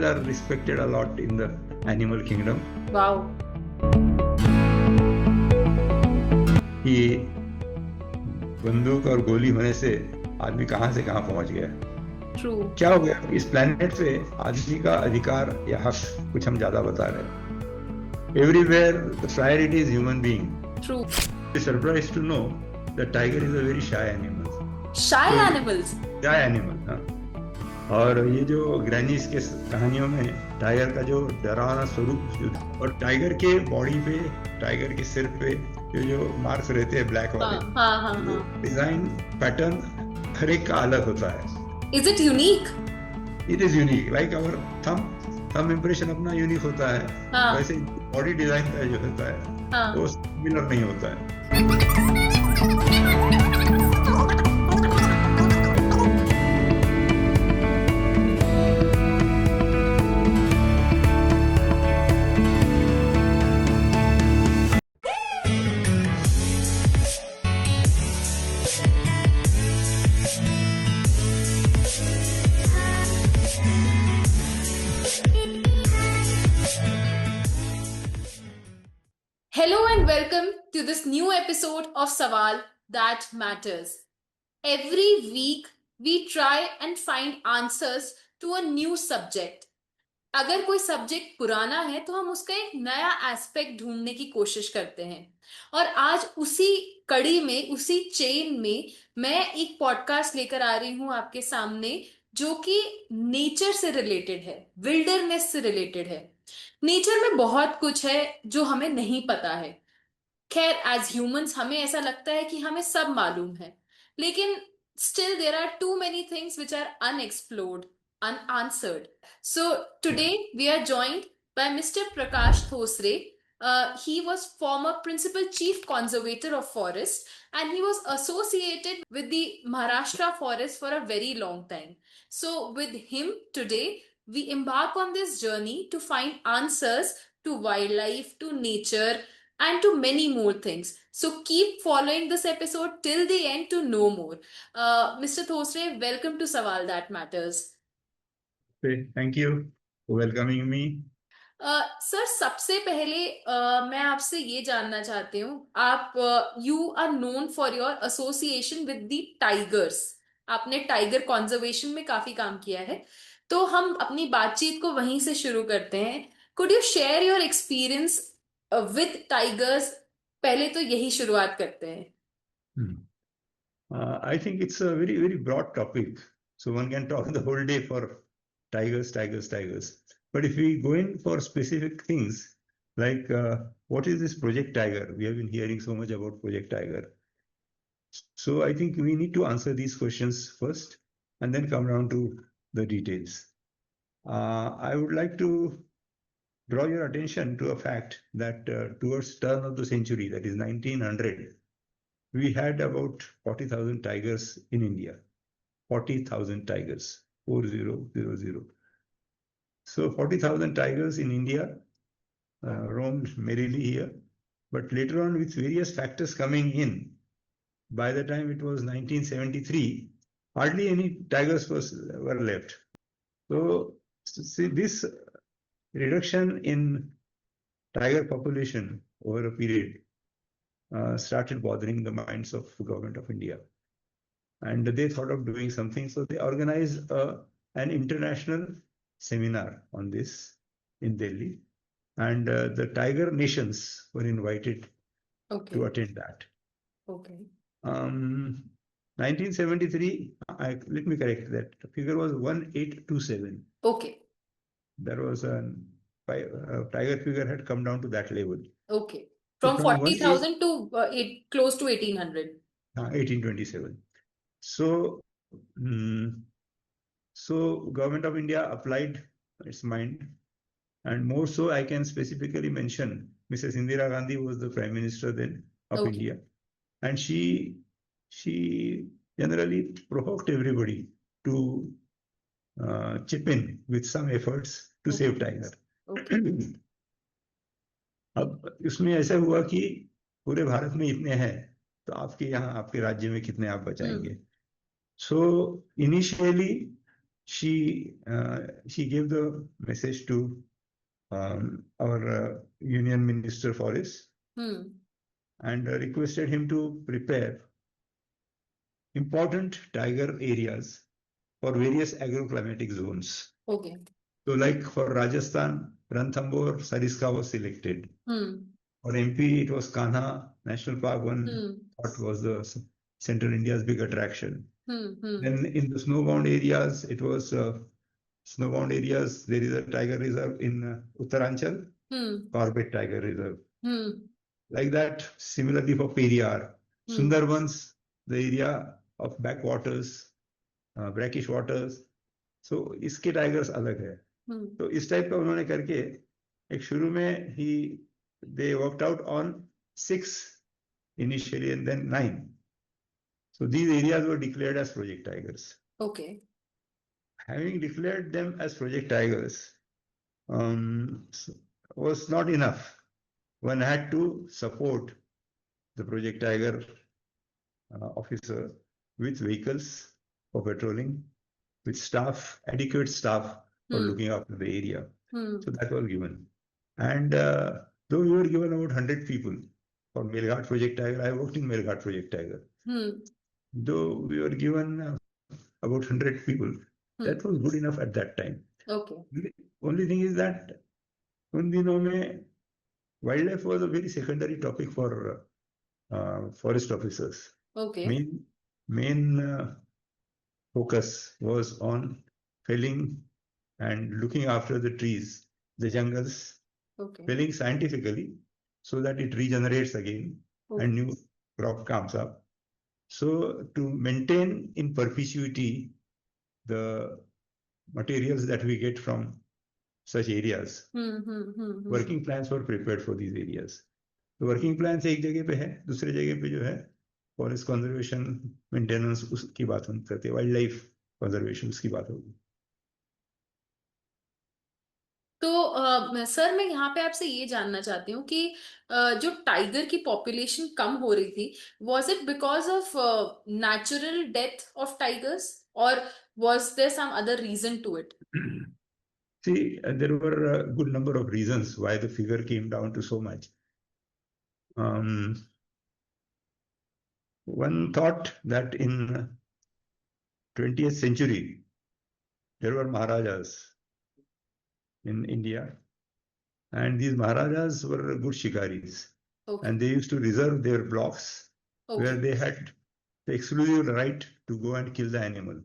are respected a lot in the animal kingdom. Wow. कि बंदूक और गोली होने से आदमी कहाँ से कहाँ पहुंच गया, True. क्या हो गया इस प्लेनेट पे आदमी का अधिकार या हक कुछ हम ज्यादा बता रहे हैं. Everywhere the priority is human being. True. Surprise to know the tiger is a very shy animal. Shy animals. Shy animal. हाँ. और ये जो ग्रैनीज के कहानियों में टाइगर का जो डरावना स्वरूप जो, और टाइगर के बॉडी पे, टाइगर के सिर पे जो मार्क्स रहते हैं ब्लैक वाले, हाँ. डिजाइन पैटर्न हर एक का अलग होता है. Is it unique? It is unique. Like our thumb impression अपना यूनिक होता है, हाँ. वैसे बॉडी डिजाइन का जो होता है हाँ. वो सिमिलर नहीं होता है. Hello and welcome to this new episode of Sawal That Matters. Every week we try and find answers to a new subject. अगर कोई सब्जेक्ट पुराना है तो हम उसका एक नया एस्पेक्ट ढूंढने की कोशिश करते हैं. और आज उसी कड़ी में, उसी चेन में मैं एक पॉडकास्ट लेकर आ रही हूं आपके सामने जो कि नेचर से रिलेटेड है, विल्डरनेस से रिलेटेड है. नेचर में बहुत कुछ है जो हमें नहीं पता है. खैर, एज ह्यूमंस हमें ऐसा लगता है कि हमें सब मालूम है, लेकिन still there are too many things which are unexplored, unanswered. So today we are joined by Mr. Prakash Thosre. He was former principal chief conservator of forest and he was associated with the Maharashtra forest for a very long time. So with him today we embark on this journey to find answers to wildlife, to nature, and to many more things. So keep following this episode till the end to know more. Mr. Thosre, welcome to Sawal That Matters. Thank you for welcoming me. Sir, सबसे पहले मैं आपसे ये जानना चाहती हूँ, आप you are known for your association with the tigers. आपने टाइगर कंजर्वेशन में काफी काम किया है, तो हम अपनी बातचीत को वहीं से शुरू करते हैं. Could you share your experience with tigers? पहले तो यही शुरुआत करते हैं. I think it's a very, very broad topic. So one can talk the whole day for tigers. But if we go in for specific things, like what is this Project Tiger? We have been hearing so much about Project Tiger. So I think we need to answer these questions first and then come down to the details. I would like to draw your attention to a fact that towards turn of the century, that is 1900, we had about 40,000 tigers in India. 40,000 tigers, 4000. So 40,000 tigers in India roamed merrily here. But later on, with various factors coming in, by the time it was 1973, hardly any tigers were left. So see, this reduction in tiger population over a period started bothering the minds of the government of India. And they thought of doing something. So they organized an international seminar on this in Delhi. And the tiger nations were invited to attend that. Okay. 1973, let me correct that. The figure was 1827. Okay. There was a tiger figure had come down to that level. Okay. From 40,000 to close to 1800. 1827. So, so government of India applied its mind, and more so I can specifically mention Mrs. Indira Gandhi was the Prime Minister then of India, and she generally provoked everybody to chip in with some efforts to save tiger. अब इसमें ऐसा हुआ कि पूरे भारत में इतने हैं, तो आपके यहाँ, आपके राज्य में कितने आप बचाएंगे? So initially she gave the message to our Union Minister Forest and requested him to prepare important tiger areas for various agroclimatic zones. Okay. So, like for Rajasthan, Ranthambore Sariska was selected. For MP, it was Kanha National Park. One thought was the Central India's big attraction. Then in the snowbound areas, it was snowbound areas. There is a tiger reserve in Uttaranchal, Corbett Tiger Reserve. Like that, similarly for Periyar, Sundarbans, the area of backwaters, brackish waters. So इसके tigers अलग है. तो इस type का उन्होंने करके एक शुरू में they worked out on 6 initially and then 9. So these areas were declared as Project Tigers. Okay. Having declared them as Project Tigers was not enough. One had to support the Project Tiger officer with vehicles for patrolling, with staff, adequate staff for looking after the area. So that was given. And though we were given about 100 people for Melghat Project Tiger, I worked in Melghat Project Tiger. Though we were given about 100 people, that was good enough at that time. Okay. The only thing is that उन दिनों में wildlife was a very secondary topic for forest officers. Okay. Main focus was on felling and looking after the trees, the jungles, felling scientifically so that it regenerates again and new crop comes up. So to maintain in perpetuity the materials that we get from such areas, working plans were prepared for these areas. The working plans एक जगह पे है, दूसरे जगह पे जो है forest conservation maintenance उसकी बात हम करते हैं, वाइल्ड लाइफ कंजर्वेशन उसकी बात होगी. तो सर मैं यहाँ पे आपसे ये जानना चाहती हूँ कि जो टाइगर की पॉपुलेशन कम हो रही थी, was it because of natural death of tigers or was there some other reason to it? See, there were a good number of reasons why the figure came down to so much. One thought that in 20th century, there were Maharajas in India, and these Maharajas were good shikaris, and they used to reserve their blocks where they had the exclusive right to go and kill the animal.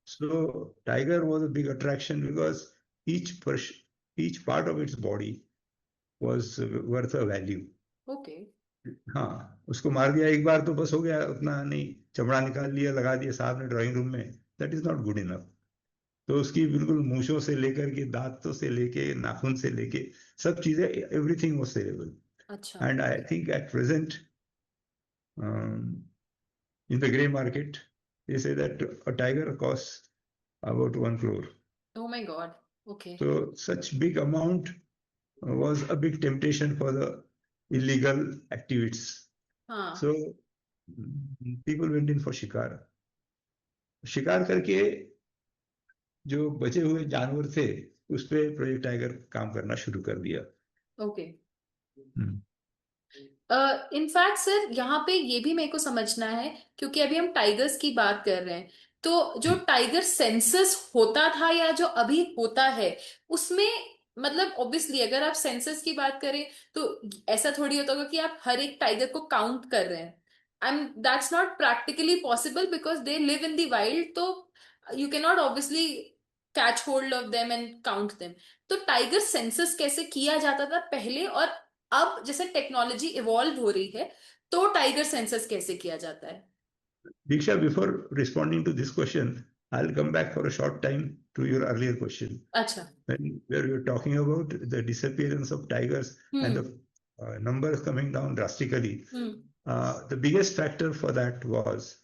So tiger was a big attraction because each part of its body was worth a value. हाँ, उसको मार दिया एक बार तो बस हो गया, उतना नहीं, चमड़ा निकाल लिया, लगा दिया साहब ने ड्राइंग रूम में, that is not good enough. तो उसकी बिल्कुल मूंछों से लेकर के दांतों से लेके नाखून से लेके सब चीजें, everything was sellable. And I think at present in the grey market they say that a tiger costs about 1 crore. Oh my God. Okay. So such big amount was a big temptation for the illegal activists. So people went in for शिकार. शिकार करके जो बचे हुए जानवर थे उस पे प्रोजेक्ट टाइगर काम करना शुरू कर दिया. इनफैक्ट सर यहाँ पे ये भी मेरे को समझना है, क्योंकि अभी हम टाइगर्स की बात कर रहे हैं, तो जो टाइगर सेंसस होता था या जो अभी होता है उसमें, मतलब ऑब्वियसली अगर आप सेंसस की बात करें तो ऐसा थोड़ी होता होगा कि आप हर एक टाइगर को काउंट कर रहे हैं. And that's not practically possible because they live in the wild, तो you can not obviously catch hold of them and count them. तो टाइगर सेंसस कैसे किया जाता था पहले, और अब जैसे टेक्नोलॉजी इवॉल्व हो रही है तो टाइगर सेंसस कैसे किया जाता है? Diksha, before responding to this question, I'll come back for a short time to your earlier question. Acha. Where you're talking about the disappearance of tigers and the numbers coming down drastically. The biggest factor for that was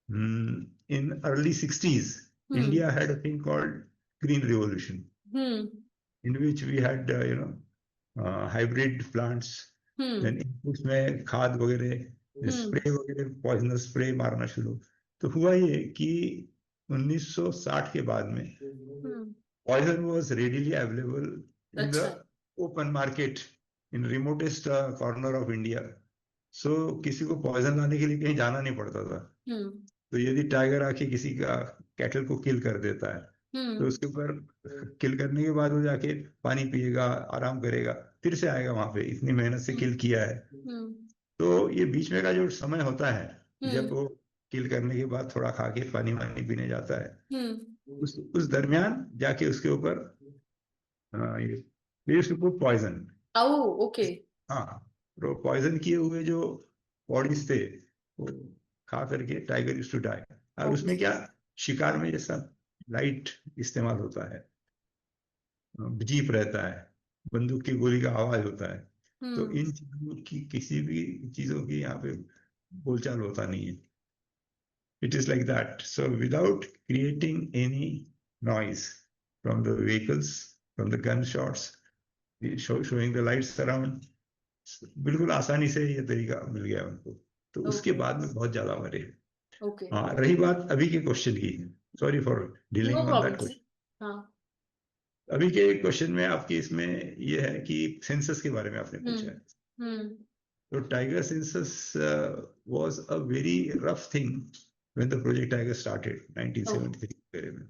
in early 60s, India had a thing called Green Revolution, in which we had, hybrid plants, then inputs में खाद वगैरह, spray वगैरह, poisonous spray मारना शुरू. तो हुआ ये कि 1960 के बाद में hmm, poison was readily available in the अच्छा। Open market in remotest corner of India. So किसी को पॉइजन लाने के लिए कहीं जाना नहीं पड़ता था। हम्म, तो यदि टाइगर आके किसी का कैटल को किल कर देता है, तो हम्म, उसके ऊपर किल करने के बाद वो जाके पानी पिएगा, आराम करेगा, फिर से आएगा वहां पे, इतनी मेहनत से हम्म, किल किया है। हम्म, तो ये बीच में का जो समय होता है, जब हम्म, वो किल करने के बाद थोड़ा खा के पानी वानी पीने जाता है, हम्म, उस दरमियान जाके उसके ऊपर ये उसके ऊपर पॉइजन। ओ, ओके। हाँ, तो पॉइजन किए हुए जो बॉडीज थे, वो खा करके टाइगर यूज्ड टू डाई। और उसमें ओके। क्या, शिकार में जैसा लाइट इस्तेमाल होता है, जीप रहता है, बंदूक की गोली का आवाज होता है, तो हम्म, इन चीजों की, किसी भी चीजों की यहाँ पे बोलचाल होता नहीं है। It is like that, so without creating any noise from the vehicles, from the gun shots, showing the lights around, बिल्कुल आसानी से ये तरीका मिल गया उनको। तो उसके ओके, बाद में बहुत ज्यादा मरे। ओके। हाँ, रही बात अभी के क्वेश्चन की, sorry for no dealing on that problem sir. Question. हाँ। अभी के क्वेश्चन में आपकी इसमें ये है कि सेंसस के बारे में आपने हम्म, पूछा है। हम्म, तो tiger census was a very rough thing when the project tiger started okay, 1973 वगैरह में।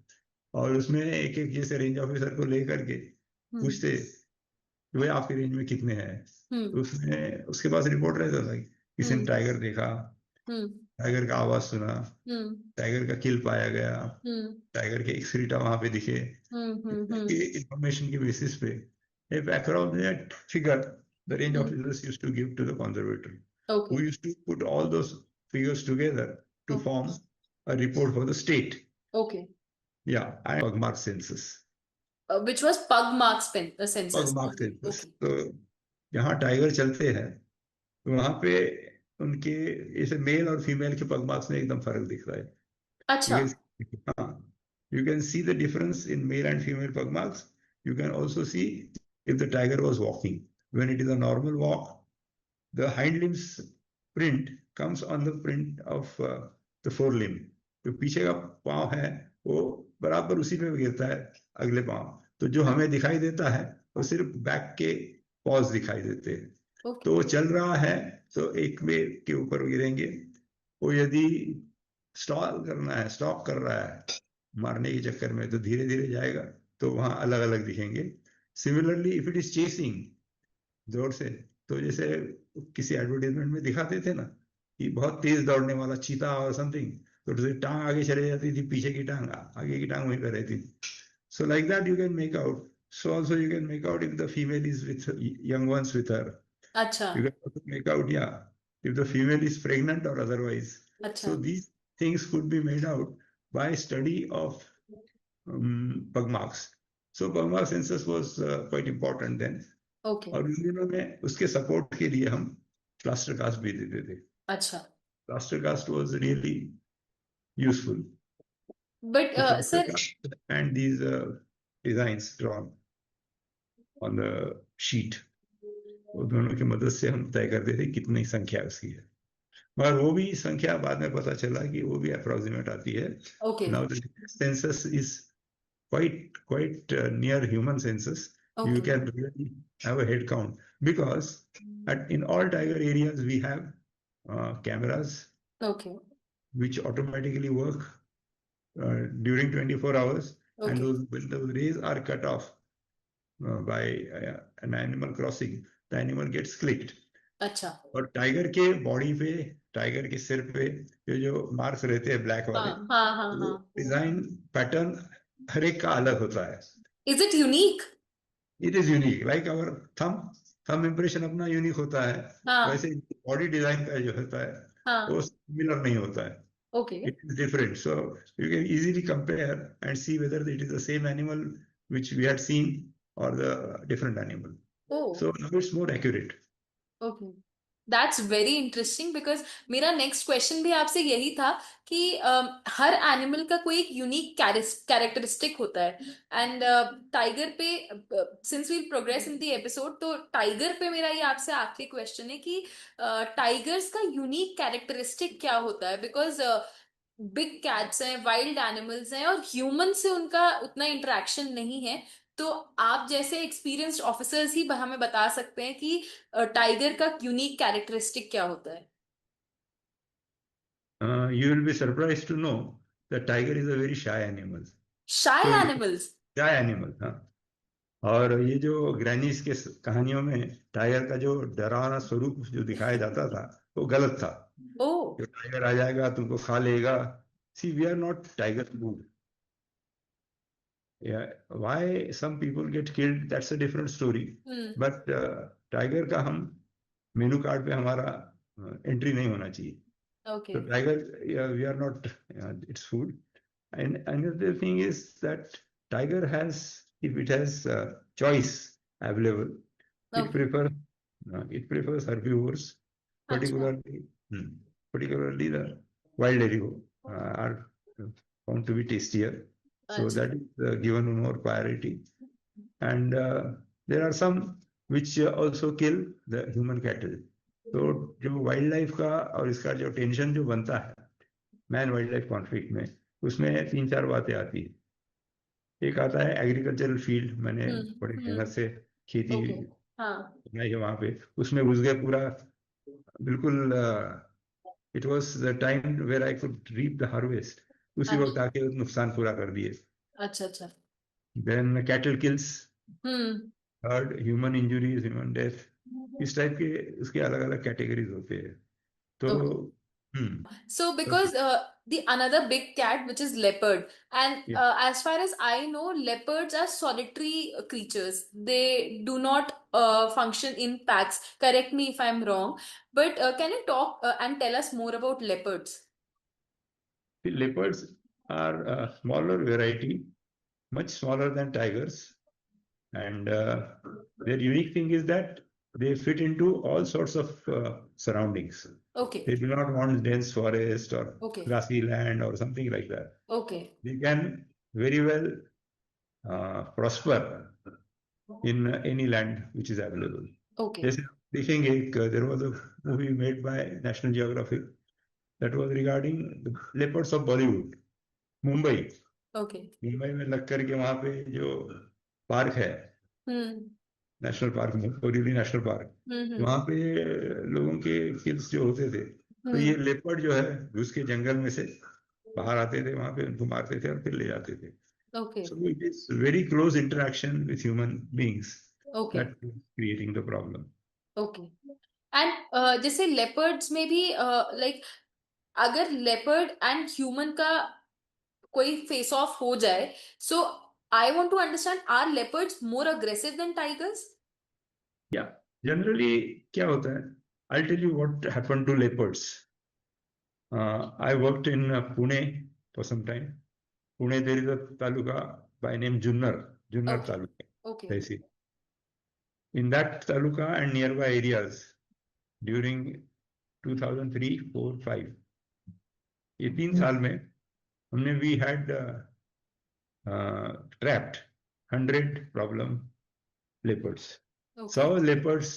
और उसमें एक एक जैसे रेंज ऑफिसर को लेकर के हम्म, पूछते कि भाई आपके रेंज में कितने हैं। तो हम्म, उसमें उसके पास रिपोर्ट रहता था कि किसी ने हम्म, टाइगर देखा, हम्म, टाइगर का आवाज सुना, हम्म, टाइगर का किल पाया गया, हम्म, टाइगर के एक्सक्रीटा वहां पे दिखे। हम्म, इस हम्म, तरह के इंफॉर्मेशन के बेसिस पे a approximate figure the range hmm, officers used to give to the conservator, okay, who used to put all those figures together to form a report for the state. Okay. Yeah, and Pugmark census. Which was pug marks census. Pugmark Okay, census. okay. तो जहाँ tiger चलते हैं, तो वहां पे उनके जैसे mail और फीमेल के पग मार्क्स में एकदम फर्क दिख रहा है। You अच्छा। can, you can see the difference in male and female pug marks. You can also see if the tiger was walking. When it is a normal walk, the hind limbs print comes on the print of the forelimb. जो पीछे का पाँव है, वो बराबर उसी पे गिरता है, अगले पाँव। तो जो हमें दिखाई देता है, वो सिर्फ बैक के पॉज दिखाई देते हैं। ओके। तो वो चल रहा है, तो एक वे के ऊपर गिरेंगे। वो यदि स्टॉल करना है, स्टॉप कर रहा है मारने के चक्कर में, तो धीरे धीरे जाएगा, तो वहां अलग अलग दिखेंगे। Similarly if it is chasing जोर से, तो जैसे किसी एडवर्टाइजमेंट में दिखाते थे ना कि बहुत तेज दौड़ने वाला चीता और समथिंग, तो जैसे टांग आगे चले जाती थी, पीछे की टांग, आगे की टांग वहीं पर रहती थी। So like that you can make out. So also you can make out if the female is with young ones with her. अच्छा, You can also make out, yeah, if the female is pregnant or otherwise. अच्छा। So these things could be made out by study of pug marks. So pug mark census was quite important then. Okay, और उन दिनों में उसके support के लिए हम plaster cast भी देते थे। अच्छा। Plaster cast was really useful. But So plaster sir, cast and these designs drawn on the sheet, वो दोनों की मदद से हम तय करते थे कितनी संख्या उसकी है। मगर वो भी संख्या बाद में पता चला कि वो भी अप्रोक्सीमेट आती है। Okay, now the census is quite near human census. You okay, can really have a head count because in all tiger areas we have cameras okay, which automatically work during 24 hours, and okay. those when those rays are cut off by an animal crossing, the animal gets clicked. अच्छा। और tiger के body पे, tiger के सिर पे ये जो marks रहते हैं ब्लैक हाँ, वाले, हाँ, हाँ, वो हाँ। डिजाइन पैटर्न हर एक का अलग होता है। Is it unique? It is unique like our thumb. Thumb impression अपना यूनिक होता है, हाँ, वैसे बॉडी डिजाइन का जो होता है वो हाँ। सिमिलर नहीं होता है। Okay. It is different, so you can easily compare and see whether it is the same animal which we had seen or the different animal. Oh, So now it's more accurate. Okay. That's very interesting because मेरा next question भी आपसे यही था कि हर animal का कोई एक unique characteristic होता है। एंड टाइगर पे, since we progress in the episode, तो टाइगर पे मेरा ये आपसे आखिरी क्वेश्चन है कि टाइगर्स का यूनिक कैरेक्टरिस्टिक क्या होता है? बिकॉज बिग कैट्स हैं, वाइल्ड एनिमल्स हैं और ह्यूमन से उनका उतना इंटरेक्शन नहीं है, तो आप जैसे एक्सपीरियंस्ड ऑफिसर्स ही हमें बता सकते हैं कि टाइगर का यूनिक कैरेक्टरिस्टिक क्या होता है। You will be surprised to know that tiger is a very shy animal. Shy So animals. shy animal, हाँ. और ये जो ग्रैनीज के कहानियों में टाइगर का जो डरावना स्वरूप जो दिखाया जाता था वो गलत था. ओ। कि टाइगर आ जाएगा तुमको खा लेगा. See we are not tiger food. Why some people get killed, that's a different story. But tiger का हम मेनू कार्ड पे हमारा एंट्री नहीं होना चाहिए. Okay. So tiger, we are not its food. And another thing is that tiger has, if it has choice available, it okay. prefers herbivores, अच्छा। particularly particularly the wild animal are found to be tastier. So अच्छा। that is given more priority. And there are some which also kill the human cattle. तो जो wild life का और इसका जो tension जो बनता है मैन वाइल्ड लाइफ कॉन्फ्लिक्ट में, उसमें 3-4 बातें आती है. एक आता है एग्रीकल्चरल फील्ड. मैंने बड़ी मेहनत से खेती ओके। हाँ। बनाई है वहां पे. उसमें घुस गए पूरा बिल्कुल. It was the time where I could reap the harvest. उसी वक्त अच्छा। आके नुकसान पूरा कर दिए. अच्छा। अच्छा। Then cattle kills. Hmm. Third human injuries, human death. इस टाइप के उसके अलग अलग कैटेगरीज होते हैं. तो okay. So, because the another big cat, which is leopard, and as far as I know, leopards are solitary creatures. They do not function in packs. Correct me if I'm wrong, but can you talk and tell us more about leopards? leopards are a smaller variety, much smaller than tigers. And their unique thing is that they fit into all sorts of surroundings. Okay. They do not want dense forest or Okay. grassy land or something like that. Okay. They can very well prosper in any land which is available. Okay. जैसे देखेंगे एक there was a movie made by National Geographic that was regarding the leopards of Bollywood. Mumbai. Okay. Mumbai में लग करके वहां पे जो park है, नेशनल पार्क में, बोरीवली नेशनल पार्क, वहां पे लोगों के किल्स जो होते थे, तो ये लेपर्ड जो है घुस के जंगल में से बाहर आते थे, वहां पे उनको मारते थे और फिर ले जाते थे. Okay. So it is very close interaction with human beings Okay. that is creating the problem. Okay. And जैसे leopards में भी like अगर leopard and human का कोई face off हो जाए, so I want to understand, are leopards more aggressive than tigers? Yeah, generally क्या होता है? I'll tell you what happened to leopards. I worked in Pune for some time. Pune, there is a taluka by name Junnar Okay. taluka. Okay. In that taluka and nearby areas, during 2003, 4, 5, ये 3 साल में हमने we had trapped 100 problem leopards. 100 leopards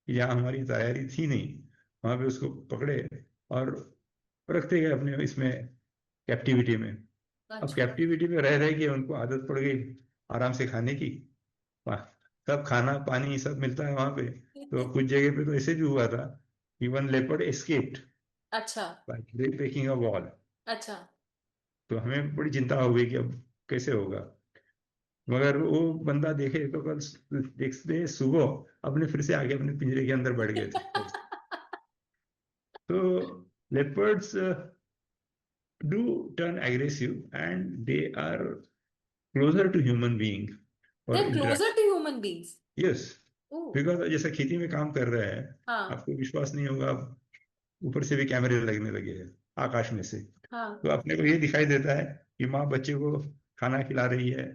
यहाँ हमारी तैयारी थी नहीं, वहां पे उसको पकड़े और रखते गए अपने इसमें कैप्टिविटी में. अब कैप्टिविटी में रह के उनको आदत पड़ गई आराम से खाने की. सब खाना पानी सब मिलता है वहां पे. तो कुछ जगह पे तो ऐसे भी हुआ था कि वन लेपर्ड एस्केप्ड. अच्छा. By breaking a wall. अच्छा. तो हमें बड़ी चिंता हो गई कि अब कैसे होगा. मगर वो बंदा देखे तो कल देखते सुबह अपने फिर से आके अपने पिंजरे के अंदर बैठ गए थे. तो leopards do turn aggressive and they are closer to human being for They're interaction. closer to human beings. Yes, Oh. because जैसे खेती में काम कर रहे हैं, आपको विश्वास नहीं होगा, ऊपर से भी कैमरे लगने लगे हैं आकाश में से. तो अपने को ये दिखाई देता है कि माँ बच्चे को खाना खिला रही है,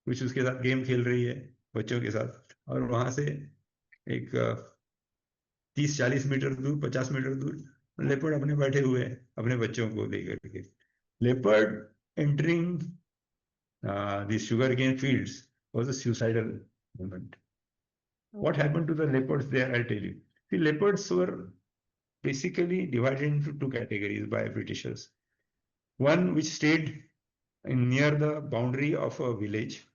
कुछ उसके साथ गेम खेल रही है बच्चों के साथ, और वहां से एक 30-40 मीटर दूर, 50 मीटर दूर लेपर्ड अपने बैठे हुए हैं अपने बच्चों को लेकर के. Leopard entering the sugarcane fields was a suicidal moment. What happened to the leopards there, I'll tell you. The leopards were basically divided into 2 categories by Britishers. one which stayed near the boundary of a village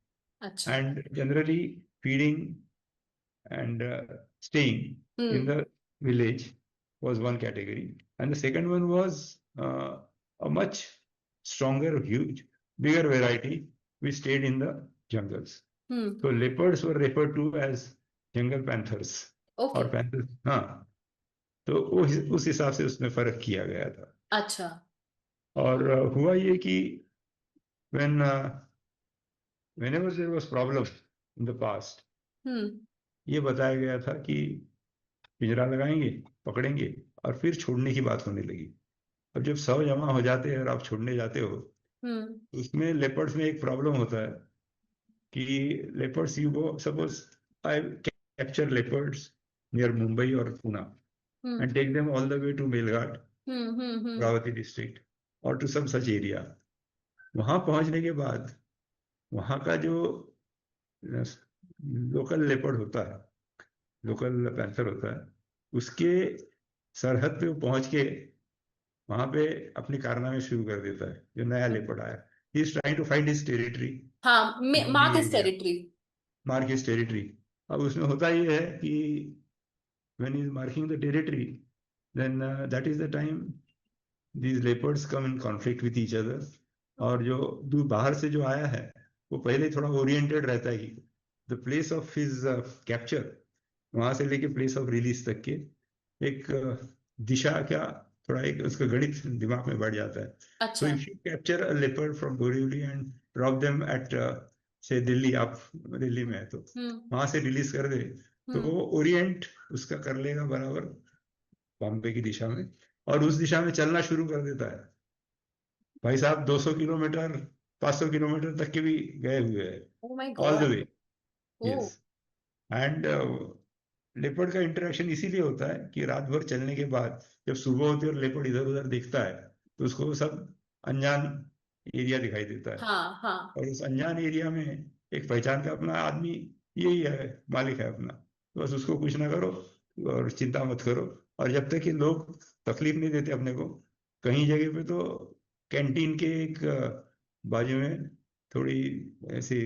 अच्छा. and generally feeding and staying in the village was one category. And the second one was a much stronger, huge, bigger variety which stayed in the jungles. So leopards were referred to as jungle panthers Okay. और panthers, हाँ, तो उस हिसाब से उसमें फर्क किया गया था. अच्छा. और हुआ ये कि when whenever there was problem in the past, ये बताया गया था कि पिंजरा लगाएंगे, पकड़ेंगे और फिर छोड़ने की बात होने लगी. अब जब 100 जमा हो जाते हैं और आप छोड़ने जाते हो, उसमें लेपर्ड्स में एक प्रॉब्लम होता है कि leopards, you go, suppose I capture leopards near Mumbai और Pune and take them all the way to Melghat, Ravati district, or to some such area. वहां पहुंचने के बाद वहां का जो लोकल लेपर्ड होता है, लोकल पैंथर होता है, उसके सरहद पे वो पहुंच के वहां पे अपने कारनामे शुरू कर देता है. जो नया लेपर्ड आया, he is trying to find his territory. हाँ, mark his territory. Mark his territory. अब उसमें होता ये है कि when he is marking the territory, then that is the time these leopards come in conflict with each other. और जो बाहर से जो आया है वो पहले थोड़ा ओरिएंटेड रहता है कि the place of his capture, वहां से लेके प्लेस ऑफ रिलीज तक के एक दिशा क्या थोड़ा एक उसका गणित दिमाग में बढ़ जाता है. अच्छा. So if you capture a leopard from Borivali and drop them at say Delhi, आप दिल्ली में है तो वहां से रिलीज कर दे तो वो ओरिएंट उसका कर लेगा बराबर बॉम्बे की दिशा में और उस दिशा में चलना शुरू कर देता है. भाई साहब 200 किलोमीटर 500 किलोमीटर तक के भी गए हुए हैं all the way. Yes. And leopard का इंटरेक्शन इसीलिए होता है कि रात भर चलने के बाद जब सुबह होती है और लेपर्ड इधर उधर देखता है तो उसको सब अनजान एरिया दिखाई देता है. हाँ, हाँ. और उस अनजान एरिया में एक पहचान का अपना आदमी यही है, मालिक है अपना. बस उसको कुछ ना करो और चिंता मत करो. और जब तक कि लोग तकलीफ नहीं देते अपने को, कहीं जगह पे तो कैंटीन के एक बाजू में थोड़ी ऐसे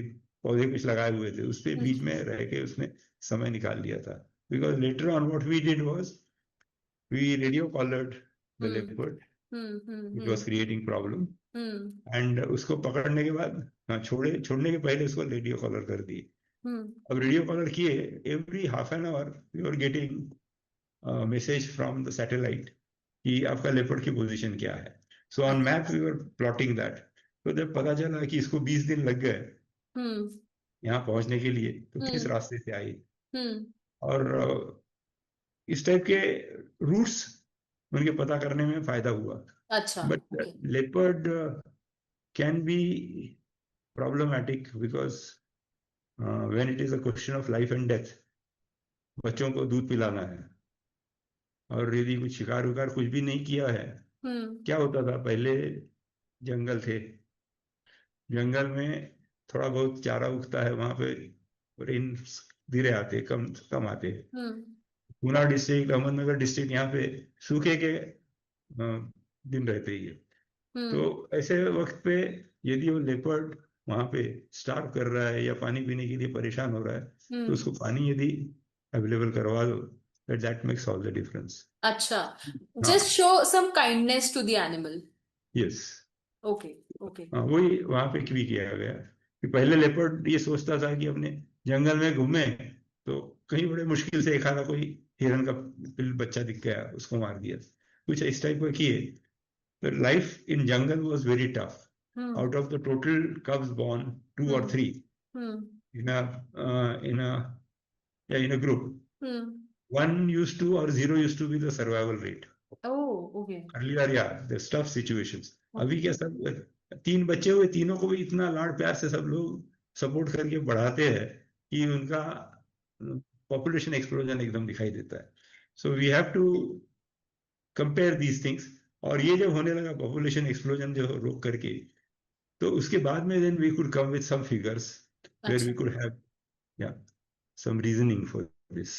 पौधे कुछ लगाए हुए थे, उस पे बीच में रह के उसने समय निकाल लिया था. Because later on what we did was we radio collared the leopard which was creating problem. And उसको पकड़ने के बाद, हाँ, छोड़ने के पहले उसको रेडियो कॉलर कर दिए. अब रेडियो कॉलर किए, every half an hour we are getting message from the satellite कि आपका लेपर्ड की पोजीशन क्या है. So on map we were plotting that. तो जब पता चला कि इसको 20 दिन लग गए यहाँ पहुंचने के लिए, तो किस रास्ते से आई. और इस टाइप के रूट्स उनके पता करने में फायदा हुआ. अच्छा. But leopard can be problematic because when it is a question of life and death, बच्चों को दूध पिलाना है और यदि कुछ शिकार विकार कुछ भी नहीं किया है, क्या होता था पहले, जंगल थे, जंगल में थोड़ा बहुत चारा उगता है, वहां पे रेन धीरे आते, कम आते. पूना डिस्ट्रिक्ट, अहमदनगर डिस्ट्रिक्ट, यहाँ पे सूखे के दिन रहते ही है. तो ऐसे वक्त पे यदि वो लेपर्ड वहां पे स्टार्व कर रहा है या पानी पीने के लिए परेशान हो रहा है तो उसको पानी यदि अवेलेबल करवा दो, that makes all the difference. अच्छा. Just show some kindness to the animal. Yes. Okay. वही वहां पे भी किया गया कि पहले लेपर्ड ये सोचता था कि अपने जंगल में घूमे तो कहीं बड़े मुश्किल से एक आधा कोई हिरन का बच्चा दिख गया, उसको मार दिया, कुछ इस टाइप का किए. The life in jungle was very tough. Out of the total cubs born, 2 or 3 in a group, 1 used to or 0 used to be the survival rate. Oh, okay. Earlier, yeah, the tough situations. अभी क्या सब 3 बच्चे हुए, तीनों को भी इतना लाड प्यार से सब लोग सपोर्ट करके बढ़ाते हैं कि उनका पॉपुलेशन एक्सप्लोजन एकदम दिखाई देता है. So we have to compare these things. और ये जब होने लगा पॉपुलेशन एक्सप्लोजन जो रोक करके, तो उसके बाद में then we could come with some figures where we could have some reasoning for this.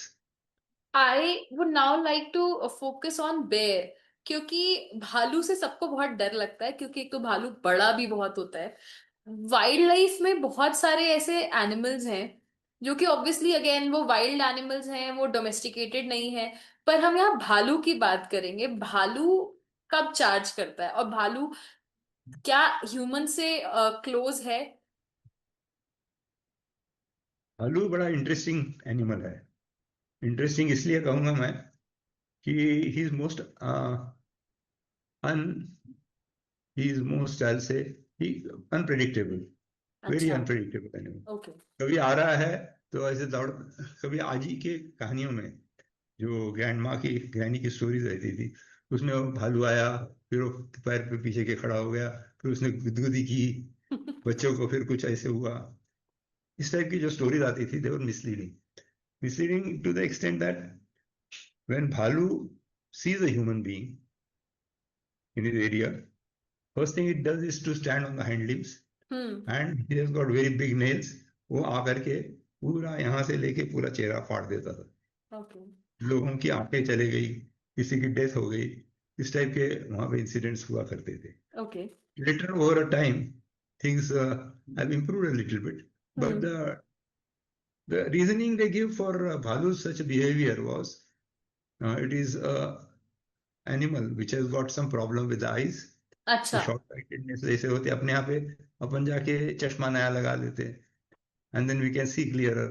I would now like to focus on bear. क्योंकि भालू से सबको बहुत डर लगता है, क्योंकि एक तो भालू बड़ा भी बहुत होता है। वाइल्ड लाइफ में बहुत सारे ऐसे एनिमल्स हैं जो कि ऑब्वियसली अगेन वो वाइल्ड एनिमल्स हैं, वो डोमेस्टिकेटेड नहीं है। पर हम यहाँ भालू की बात करेंगे। भालू कब चार्ज करता है, और भालू क्या ह्यूमन से क्लोज है? भालू बड़ा इंटरेस्टिंग एनिमल है। इंटरेस्टिंग इसलिए कहूंगा मैं कि he is most un he is most I say he unpredictable, very अच्छा। Unpredictable animal. ओके। कभी आ रहा है तो ऐसे दौड़, कभी आज ही के कहानियों में जो ग्रैंड माँ की ग्रैनी की स्टोरीज रहती थी, उसमें वो भालू आया, फिर वो पैर पे पीछे के खड़ा हो गया, फिर उसने गुदगुदी की बच्चों को, फिर कुछ ऐसे हुआ। इस टाइप की जो स्टोरीज आती थी, they're misleading to the extent that when भालू sees a human being in his area, first thing it does is to stand on the hind limbs, hmm. and he has got very big nails। वो आकर के पूरा यहाँ से लेके पूरा चेहरा फाड़ देता था। ओके। लोगों की आंखें चले गई, किसी की डेथ हो गई। इस टाइप के वहां पे इंसिडेंट्स हुआ करते थे। Okay. Later over a time things have improved a little bit, but hmm. the reasoning they give for Bhalu's such behavior was it is a animal which has got some problem with the eyes। तो अच्छा। Short sightedness जैसे होते अपने यहाँ पे, अपन जाके चश्मा नया लगा लेते and then we can see clearer.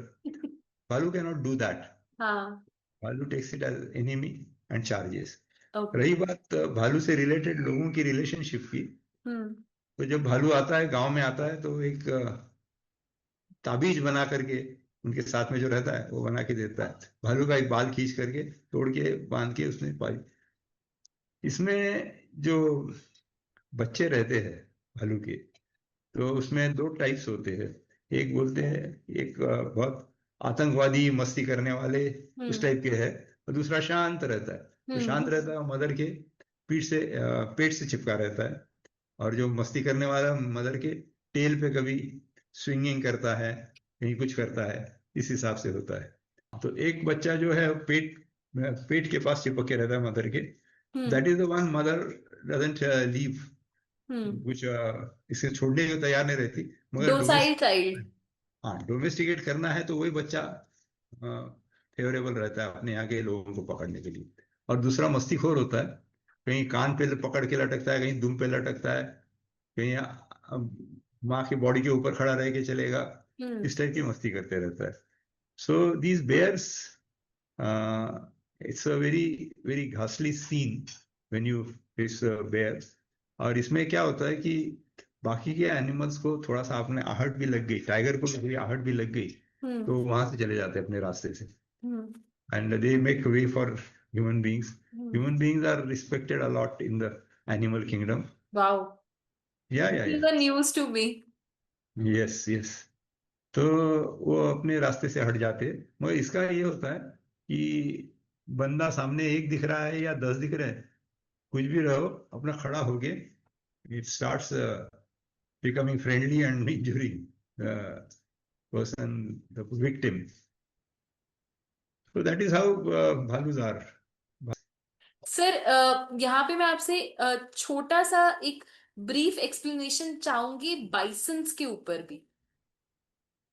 भालू कैन नॉट डू दैट। हाँ। भालू takes it as enemy and charges. Okay. रही बात भालू से रिलेटेड लोगों की रिलेशनशिप की, हम्म। तो जब भालू आता है, गांव में आता है, तो एक ताबीज बना करके उनके साथ में जो रहता है वो बना के देता है। भालू का एक बाल खींच करके तोड़ के बांध के उसने पाई। इसमें जो बच्चे रहते हैं भालू के, तो उसमें दो टाइप्स होते हैं। एक बोलते हैं, एक बहुत आतंकवादी मस्ती करने वाले उस हम्म। टाइप के है, और दूसरा शांत रहता है। तो शांत हम्म। रहता है मदर के पेट से चिपका रहता है, और जो मस्ती करने वाला मदर के टेल पे कभी स्विंगिंग करता है, कहीं कुछ करता है, इस हिसाब से होता है। तो एक बच्चा जो है पेट के पास चिपक के रहता है मदर के। Hmm. That is the one mother doesn't leave, hmm. कुछ इसे छोड़ने को तैयार नहीं रहती। मगर डोसाइल चाइल्ड। हाँ, डोमेस्टिकेट करना है तो वही बच्चा फेवरेबल रहता है अपने यहाँ के लोगों को पकड़ने के लिए। और दूसरा मस्तीखोर होता है, कहीं कान पे पकड़ के लटकता है, कहीं दुम पे लटकता है, कहीं माँ की बॉडी के ऊपर खड़ा रह के चलेगा। हम्म। इस टाइप की मस्ती करते रहता है। So these bears, it's a very very घासली scene when you face bears. और इसमें क्या होता है कि बाकी के एनिमल्स को थोड़ा सा आपने आहट भी लग गई, टाइगर को भी आहट भी लग गई, हम्म। तो वहां से चले जाते हैं अपने रास्ते से, hmm. And they make way for human beings. Hmm. Human beings are respected a lot in the animal kingdom. Wow. Yeah this is a news to me. Yes yes. तो वो अपने रास्ते से हट जाते हैं। मगर इसका ये होता है कि बंदा सामने एक दिख रहा है या 10 दिख रहे हैं, कुछ भी रहो, अपना खड़ा होके it starts becoming friendly and injuring the person, the victim. So that is how bhalus are. Sir, यहाँ पे मैं आपसे छोटा सा एक ब्रीफ एक्सप्लेनेशन चाहूंगी बाइसन्स के ऊपर भी,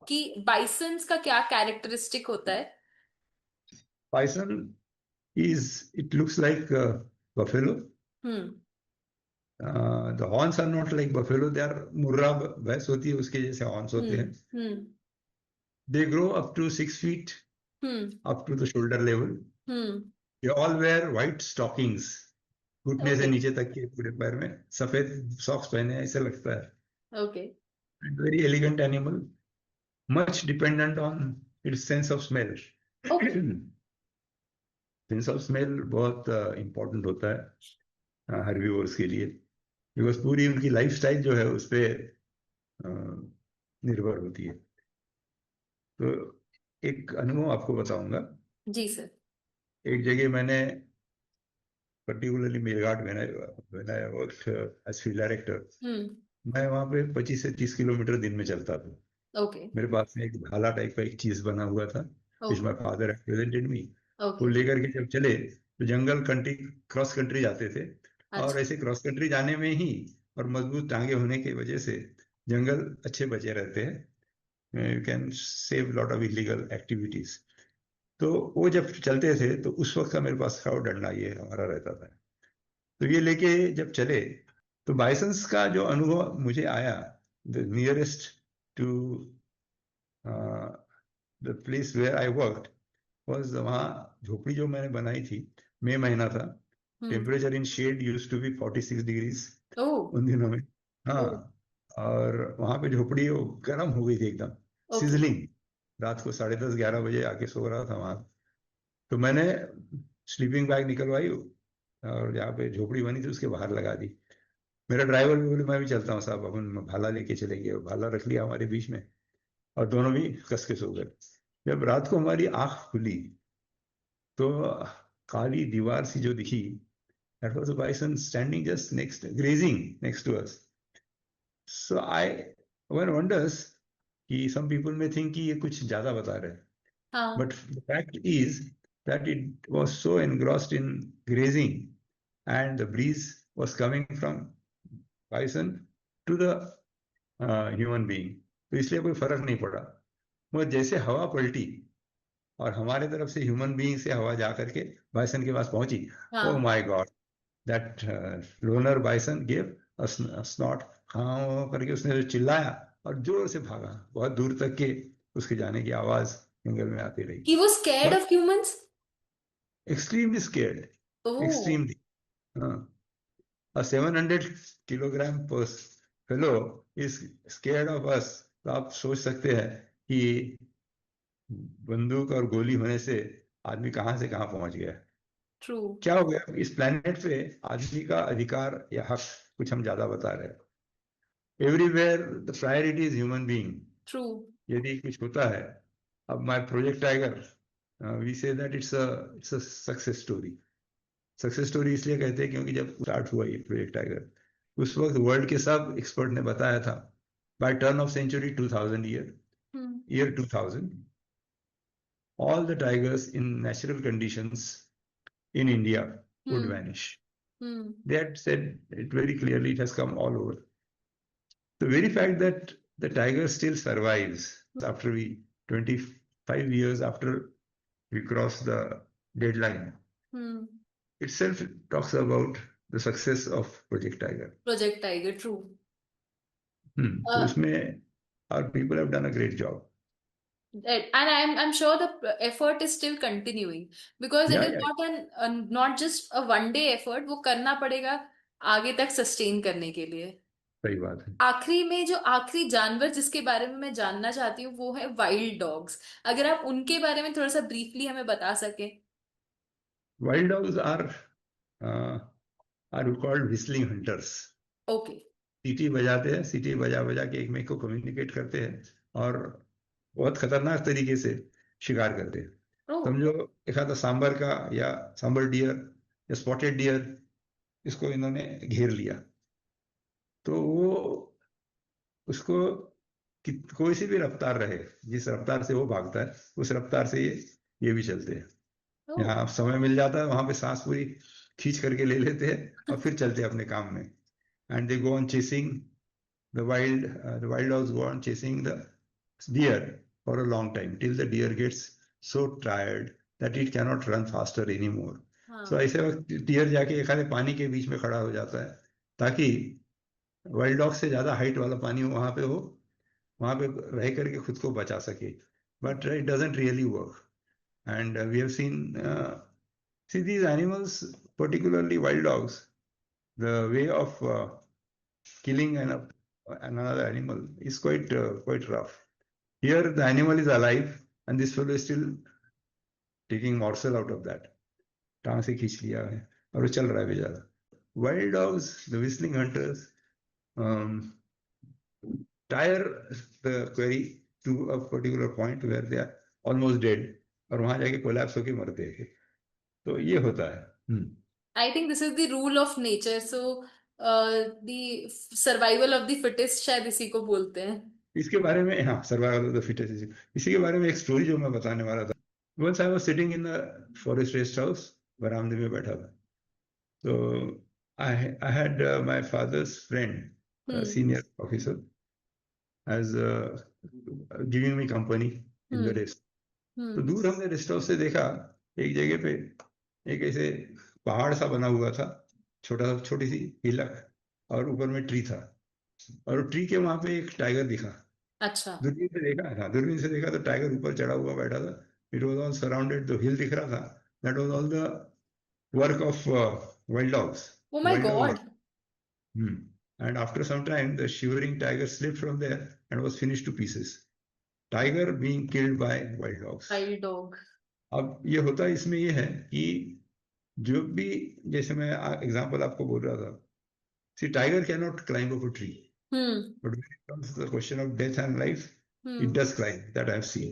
कि बाइसन्स का क्या कैरेक्टरिस्टिक होता है। Bison is, it looks like buffalo. Hmm. The horns are not like buffalo, they are मुर्रा भैंस होती है उसके जैसे horns होते हम्म। हैं। हम्म। They grow up to 6 feet, hmm. up to the shoulder level। Hmm. They all wear white stockings, घुटने से okay. नीचे तक के पूरे पैर में सफेद सॉक्स पहने हैं, ऐसे लगता है। Okay. And very elegant animal, much dependent on its sense of smell। Okay. Sense of smell बहुत इंपॉर्टेंट होता है हर्बीवोर्स के लिए, बिकॉज पूरी उनकी लाइफस्टाइल जो है उस पे निर्भर होती है। तो एक अनुभव आपको बताऊंगा। जी सर। एक जगह मैंने particularly Melghat when I worked as field director, हम्म। मैं वहां पे 25 से 30 किलोमीटर दिन में चलता था। ओके। मेरे पास में एक भाला टाइप का एक चीज बना हुआ था, which okay. my father had presented me। वो ओके। लेकर के जब चले, तो जंगल कंट्री क्रॉस कंट्री जाते थे, और अच्छा। ऐसे क्रॉस कंट्री जाने में ही और मजबूत टांगे होने की वजह से जंगल अच्छे बचे रहते हैं, you can save lot of illegal activities. तो वो जब चलते थे तो उस वक्त का मेरे पास का वो डंडा ये हमारा रहता था। तो ये लेके जब चले तो बाइसंस का जो अनुभव मुझे आया, the nearest to the place where I worked was, वहाँ झोपड़ी जो मैंने बनाई थी, मई महीना था, hmm. Temperature in shade used to be 46 degrees oh. उन दिनों में। हाँ, ओह। और वहां पे झोपड़ी वो गर्म हो गई थी एकदम, ओके। सिजलिंग। रात को 10:30-11 बजे आके सो रहा था वहां। तो मैंने स्लीपिंग बैग निकलवाई और जहाँ पे झोपड़ी बनी थी उसके बाहर लगा दी। मेरा ड्राइवर भी बोले मैं भी चलता हूँ साहब, अपन भाला लेके चलेंगे। और भाला रख लिया हमारे बीच में, और दोनों भी कस के सो गए। जब रात को हमारी आंख खुली तो काली दीवार सी जो दिखी, that was a bison standing just next, grazing next to us. So one wonders कि some people may think कि ये कुछ ज्यादा बता रहे हैं, हाँ। but the fact is that it was so engrossed in grazing, and the breeze was coming from bison to the human being, तो इसलिए कोई फर्क नहीं पड़ा। मगर जैसे हवा पलटी और हमारे तरफ से ह्यूमन बीइंग से हवा जा करके बाइसन के पास पहुंची, ओ हाँ। My god, that loner bison gave a snort, हाँ करके उसने जो चिल्लाया और जोर से भागा, बहुत दूर तक के उसके जाने की आवाज जंगल में आती रही। He was scared but of humans? Extremely scared, Oh. Extremely. हाँ, a 700 kilogram fellow is scared of us. तो आप सोच सकते हैं कि बंदूक और गोली होने से आदमी कहाँ से कहाँ पहुंच गया। True. क्या हो गया, इस प्लेनेट पे आदमी का अधिकार या हक कुछ हम ज्यादा बता रहे हैं। Everywhere the priority is human being. True. यदि कुछ होता है, अब my project tiger, we say that it's a success story. Success story इसलिए कहते हैं क्योंकि जब स्टार्ट हुआ ये प्रोजेक्ट टाइगर, उस वक्त वर्ल्ड के सब एक्सपर्ट ने बताया था, by turn of century 2000 Hmm. year 2000, all the tigers in natural conditions in India would Hmm. vanish. Hmm. They had said it very clearly, it has come all over. The very fact that the tiger still survives after 25 years after we cross the deadline Hmm. itself talks about the success of Project Tiger. Project Tiger. True. तो Uh, इसमें our people have done a great job. and I'm sure the effort is still continuing because it Yeah, is yeah, not just a one day effort. वो करना पड़ेगा आगे तक sustain करने के लिए। सही बात है। आखिरी में जो आखिरी जानवर जिसके बारे में मैं जानना चाहती हूँ वो है वाइल्ड डॉग्स। अगर आप उनके बारे में थोड़ा सा ब्रीफली हमें बता सके। Wild dogs are called whistling hunters. Okay. सीटी बजाते हैं, सीटी बजा बजा के एक में को कम्युनिकेट करते हैं और बहुत खतरनाक तरीके से शिकार करते हैं। ओह। समझो एक आधा सांबर का या सांबर डियर या स्पॉटेड डियर, इसको इन्होंने घेर लिया, तो वो उसको कोई सी भी रफ्तार रहे, जिस रफ्तार से वो भागता है उस रफ्तार से ये भी चलते हैं। ओह। यहाँ समय मिल जाता है वहां पे सांस पूरी खींच करके ले लेते हैं और फिर चलते हैं अपने काम में। And they go on chasing the wild dogs go on chasing the deer for a long time till the deer gets so tired that it cannot run faster anymore. So हाँ। ऐसे वक्त डियर जाके एक आधे पानी के बीच में खड़ा हो जाता है, ताकि वाइल्ड डॉग से ज्यादा हाइट वाला पानी वहां पे हो, वहां पे रह करके खुद को बचा सके। But it doesn't really work, and we have seen see these animals, particularly wild dogs, the way of killing another animal is quite rough. Here the animal is alive and this fellow is still taking morsel out of that. टांग से खींच लिया है और वो चल रहा है बेचारा। Wild dogs, the whistling hunters, um, tire the quarry to a particular point where they are almost dead, और वहां जाके कोलैप्स होके मरते हैं। तो ये होता है। I think this is the rule of nature. So, the survival of the fittest शायद इसी को बोलते हैं। इसके बारे में, हाँ, सर्वाइवल ऑफ द फिटेस्ट, इसी के बारे में एक स्टोरी जो मैं बताने वाला था। Once I was sitting in the forest rest house बरामदे में बैठा था। तो I had my father's friend, a senior officer, as giving me company in the rest. तो दूर हमने रेस्ट हाउस से देखा, एक जगह पे एक ऐसे पहाड़ सा बना हुआ था, छोटी सी हिलक, और ऊपर में ट्री था, और ट्री के वहां पे एक टाइगर दिखा। अच्छा। दूरबीन से देखा तो टाइगर ऊपर चढ़ा हुआ बैठा था। इट वॉज ऑल सराउंडेड, जो हिल दिख रहा था, that was all the work of wild dogs. Oh my Wild dogs. God. And after some time, the shivering tiger slipped from there and was finished to pieces. Tiger being killed by wild dogs. Wild dog. अब ये होता इसमें ये है कि जो भी, जैसे मैं एग्जांपल आपको बोल रहा था, see tiger can not climb up a tree, but when it comes to the question of death and life, it does climb, that I have seen.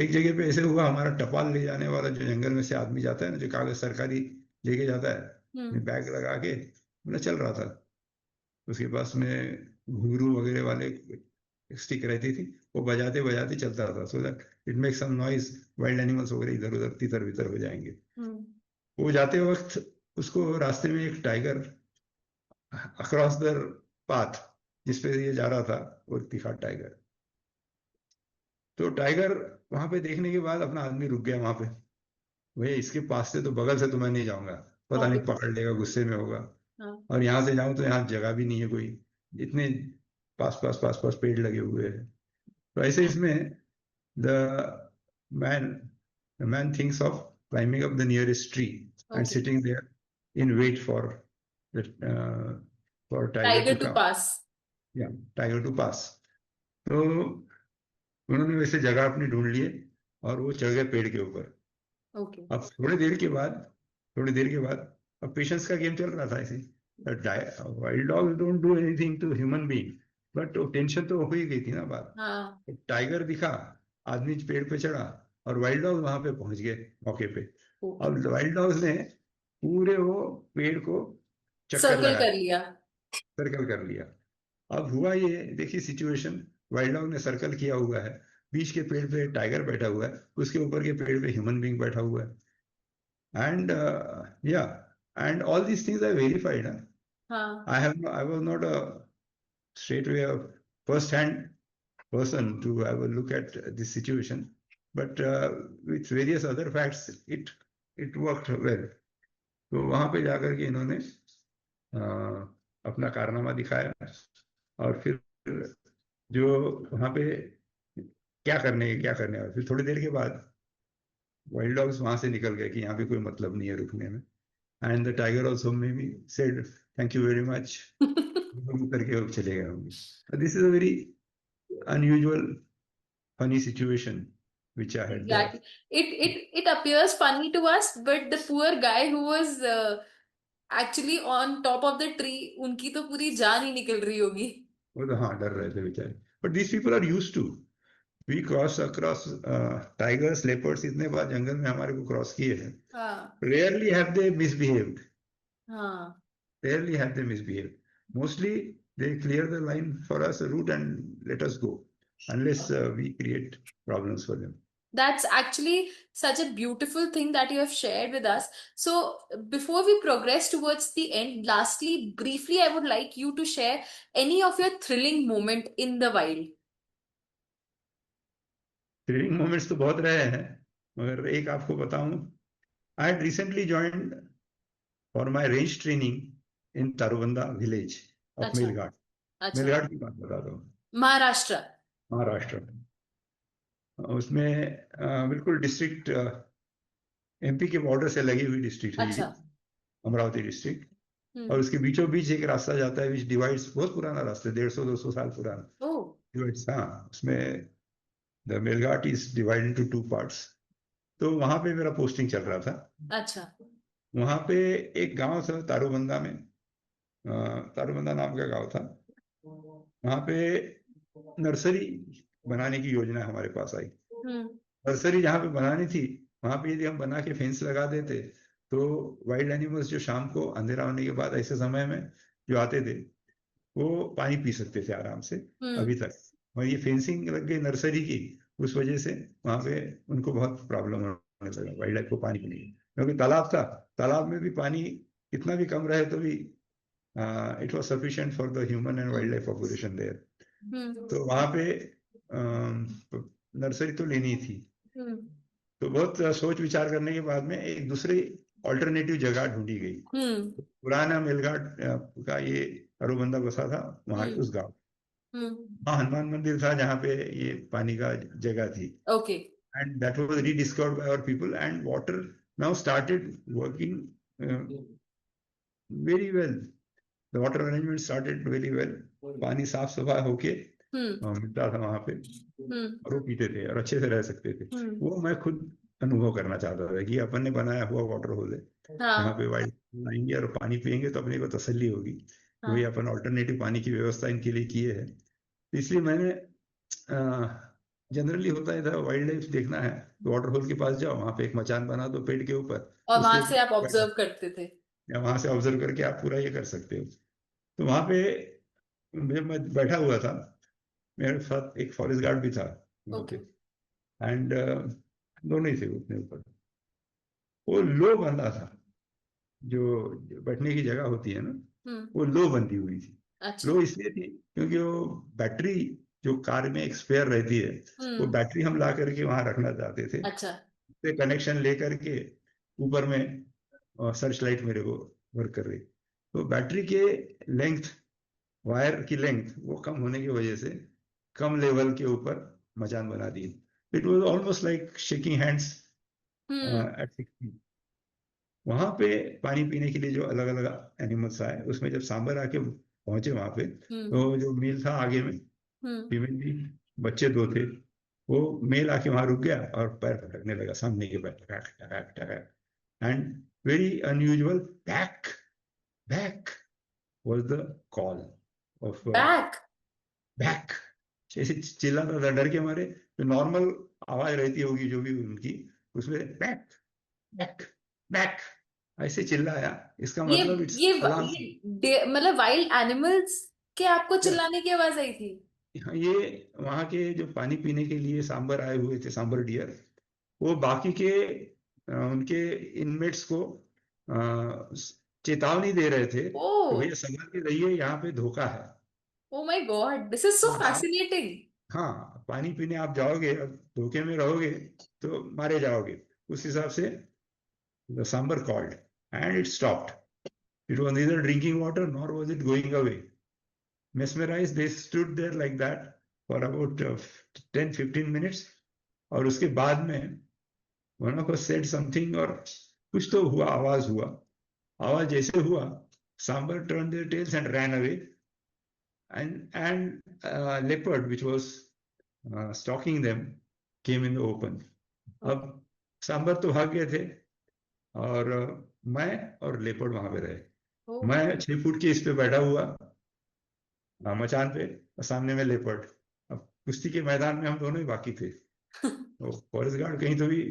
एक जगह पे ऐसे हुआ, हमारा टपाल ले जाने वाला जो जंगल में से आदमी जाता है ना, जो कागज सरकारी लेके जाता है, बैग लगा के मतलब चल रहा था, उसके पास में घुंघरू वगैरह वाले स्टिक रहती थी, वो बजाते बजाते चलता था, so that it make some noise, wild animals वगैरह इधर उधर तितर बितर हो जाएंगे। वो जाते वक्त उसको रास्ते में एक टाइगर अक्रॉस द पाथ जिसपे ये जा रहा था, वो दिखा टाइगर। तो टाइगर वहां पे देखने के बाद अपना आदमी रुक गया वहां पे, भैया इसके पास से तो, बगल से तो मैं नहीं जाऊंगा, पता नहीं पकड़ लेगा, गुस्से में होगा, और यहाँ से जाऊं तो यहाँ जगह भी नहीं है कोई, इतने पास पास पेड़ लगे हुए हैं। तो ऐसे इसमें the man man thinks of climbing up the nearest tree and sitting there in wait for tiger to pass. या टाइगर टू पास। तो उन्होंने वैसे जगह अपनी ढूंढ लिए और वो चढ़ गए पेड़ के ऊपर। अब थोड़ी देर के बाद अब पेशेंस का गेम चल रहा था ऐसे। Wild dog don't do anything to human being, but tension तो हो ही गई थी ना बात। टाइगर दिखा, आदमी पेड़ पे चढ़ा, और वाइल्ड डॉग वहां पे पहुंच गए मौके पे। अब वाइल्ड डॉग्स ने पूरे वो पेड़ को सर्कल कर लिया। सर्कल कर लिया। अब हुआ ये, देखिए सिचुएशन, वाइल्ड डॉग ने सर्कल किया हुआ है, बीच के पेड़ पे टाइगर बैठा हुआ है, उसके ऊपर के पेड़ पे ह्यूमन बीइंग बैठा हुआ है, and and all these things are verified. I was not a straightway a first-hand person to have a look at this situation, but with various other facts, it worked well. तो वहां पे जाकर के इन्होंने अपना कारनामा दिखाया, और फिर जो वहां पे क्या करने और फिर थोड़ी देर के बाद वाइल्ड डॉग्स वहां से निकल गए कि यहाँ पे कोई मतलब नहीं है रुकने में, and the tiger also may be said thank you very much करके वो चले गए होंगे। This is a very unusual funny situation which I had there. It appears funny to us, but the poor guy who was actually on top of the tree, उनकी तो पूरी जान ही निकल रही होगी। वो तो हाँ डर रहे थे बेचारे, but these people are used to, we cross across tigers, leopards इतने बार जंगल में हमारे को क्रॉस किए हैं, rarely have they misbehaved. Rarely have they misbehaved. Mostly they clear the line for us, a route, and let us go, unless we create problems for them. That's actually such a beautiful thing that you have shared with us. So, before we progress towards the end, lastly, briefly, I would like you to share any of your thrilling moment in the wild. Thrilling moments तो बहुत रहे हैं, मगर एक आपको बताऊं, I had recently joined for my range training in Tarubanda village of Melghat. Melghat की बात बताता हूँ, महाराष्ट्र। उसमें बिल्कुल डिस्ट्रिक्ट एमपी के बॉर्डर से लगी हुई डिस्ट्रिक्ट है ये, अमरावती डिस्ट्रिक्ट, और उसके बीचों बीच एक रास्ता जाता है विच डिवाइड्स, बहुत पुराना रास्ता, 150-200 साल पुराना डिवाइड्स। हाँ, उसमें the Melghat is divide into 2 parts. तो वहां पे मेरा पोस्टिंग चल रहा था। वहां पे एक गांव था तारूबंदा में, तारूबंदा नाम का गांव था। वहां पे नर्सरी बनाने की योजना हमारे पास आई। नर्सरी जहाँ पे बनानी थी, वहां पे यदि हम बना के फेंस लगा देते तो वाइल्ड एनिमल्स जो शाम को अंधेरा होने के बाद ऐसे समय में जो आते थे, वो पानी पी सकते थे आराम से अभी तक। और ये फेंसिंग लग गई नर्सरी की, उस वजह से वहां पे उनको बहुत प्रॉब्लम होने लगा वाइल्ड लाइफ को पानी पीने की। क्योंकि तालाब था, तालाब में भी पानी कितना भी कम रहे तो भी it was sufficient for the human and wild life population there. Hmm तो वहां पे नर्सरी तो लेनी थी। हम्म तो बहुत सोच विचार करने के बाद में एक दूसरी ऑल्टरनेटिव जगह ढूंढी गई। हम्म पुराना मेलघाट का ये अरुबंदा बसा था वहां, हम्म उस गांव, हम्म वहाँ हनुमान मंदिर था जहाँ पे ये पानी का जगह थी। Okay and that was rediscovered by our people and water now started working very well. The water arrangement started very well. पानी साफ सफा होके हम्म मिलता था वहां पे, हम्म और वो पीते थे और अच्छे से रह सकते थे। हम्म वो मैं खुद अनुभव करना चाहता था कि अपन ने बनाया हुआ वाटर होल है, यहाँ हाँ पे वाइल्ड आएंगे और पानी पियेंगे तो अपने को तसल्ली होगी कि भाई हाँ अपन ऑल्टरनेटिव पानी की व्यवस्था इनके लिए किए है। इसलिए मैंने, जनरली होता है था वाइल्ड लाइफ देखना है तो वाटर होल के पास जाओ, वहां पे एक मचान बना दो पेड़ के ऊपर, और उसके वहां से आप ऊपर बैठो, ऑब्जर्व करते थे। या वहां से ऑब्जर्व करके आप पूरा ये कर सकते हो। तो वहां पे जब मैं बैठा हुआ था, मेरे साथ एक फॉरेस्ट गार्ड भी था वहां पे। ओके एंड दोनों ही थे उतने ऊपर। वो लो बंदा था, जो बैठने की जगह होती है ना, हम्म वो लो बंधी हुई थी। अच्छा लो इसलिए थी क्योंकि वो बैटरी जो कार में एक स्पेयर रहती है, वो हम्म बैटरी हम ला करके वहां रखना चाहते थे। अच्छा से कनेक्शन लेकर के ऊपर में सर्च लाइट मेरे को वर्क कर रही, तो बैटरी के लेंथ, वायर की लेंथ वो कम होने की वजह से कम लेवल के ऊपर मचान बना दी। It was almost like shaking hands hmm at 60। वहां पे पानी पीने के लिए जो अलग अलग एनिमल्स आए, उसमें जब सांबर आके पहुंचे वहां पे, हम्म तो जो मेल था आगे में, हम्म फीमेल भी, बच्चे दो थे, वो मेल आके वहां रुक गया और पैर पटकने लगा सामने के पैर, टक टक टक, and very unusual, back back was the call of back back. जैसे चिल्लाता था डर के मारे, जो नॉर्मल आवाज रहती होगी जो भी उनकी, उसमें बैक बैक बैक ऐसे चिल्लाया। इसका ये मतलब इट्स ये अलार्म। मतलब वाइल्ड एनिमल्स के आपको यस, चिल्लाने की आवाज आई थी? ये वहां के जो पानी पीने के लिए सांबर आए हुए थे, सांबर डियर, वो बाकी के उनके इनमेट्स को चेतावनी दे रहे थे ओ कि भैया संभल के रहिए, यहाँ पे धोखा है। Oh my God, this is so हाँ आप, फैसिनेटिंग। हाँ पानी पीने आप जाओगे और धोखे में रहोगे तो मारे जाओगे। उस हिसाब से the sambar called and it stopped. It was neither drinking water nor was it going away. Mesmerized, they stood there like that for about 10-15 minutes. और उसके बाद में one of us said something, और कुछ तो हुआ, आवाज हुआ। आवाज जैसे हुआ, sambar turned their tails and ran away, and leopard which was stalking them came in the open. अब सांबर तो भाग गए थे, और मैं और लेपर्ड वहां पे रहे। ओ मैं 6 फुट के इस पे बैठा हुआ, मचान पे, और सामने में लेपर्ड। अब कुश्ती के मैदान में हम दोनों ही बाकी थे। तो फॉरेस्ट गार्ड कहीं तो भी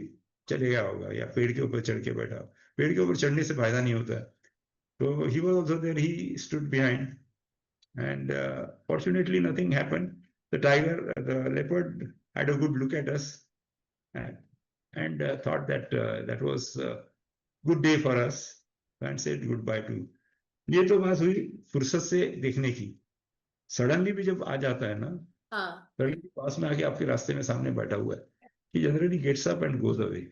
चले गया होगा, या पेड़ के ऊपर चढ़ के बैठा। पेड़ के ऊपर चढ़ने से फायदा नहीं होता है। तो he was also there, he stood behind, and fortunately nothing happened. The tiger, the leopard had a good look at us, and thought that that was a good day for us, and said goodbye to। ये तो बात हुई फुर्सत से देखने की। Suddenly भी जब आ जाता है ना, हाँ सडनली पास में आके आपके रास्ते में सामने बैठा हुआ है, he generally gets up and goes away.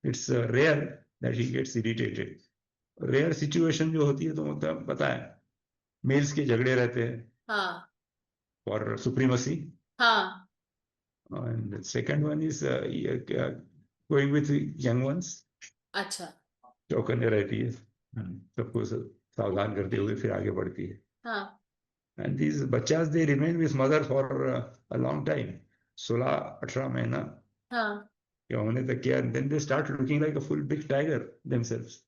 It's rare that he gets irritated. Rare situation जो होती है तो मतलब पता है, मेल्स के झगड़े रहते हैं हाँ फॉर सुप्रीमसी, हाँ and second one is going with young ones, अच्छा चौकन्ने रहती है, सबको सावधान करते हुए फिर आगे बढ़ती है। हाँ एंड दीज बच्चास they remain with mother for a long time, 16-18 महीना हाँ या होने तक किया, then they start looking like a full big tiger themselves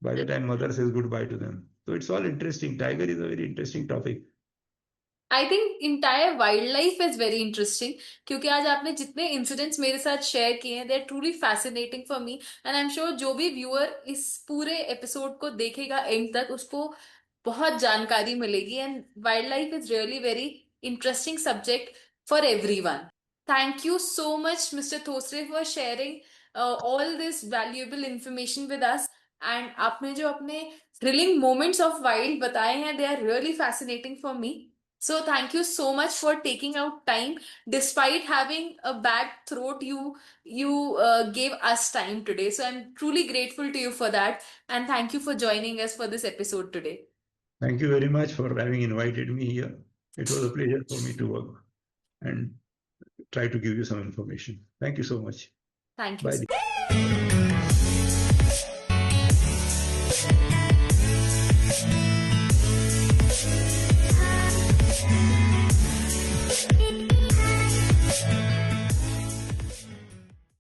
by the time mother says goodbye to them. So it's all interesting. Tiger is a very interesting topic. I think entire wild life is very interesting, क्योंकि आज आपने जितने incidents मेरे साथ share किए हैं, they are truly fascinating for me. And I am sure जो भी व्यूअर इस पूरे एपिसोड को देखेगा एंड तक, उसको बहुत जानकारी मिलेगी। And wild life is really very interesting subject for every one. Thank you so much mister Thosare for sharing all this valuable information with us. And आपने जो अपने thrilling moments of wild बताए हैं, they are really fascinating for me. So thank you so much for taking out time. Despite having a bad throat, you gave us time today. So I'm truly grateful to you for that. And thank you for joining us for this episode today. Thank you very much for having invited me here. It was a pleasure for me to work and try to give you some information. Thank you so much. Thank you. Bye.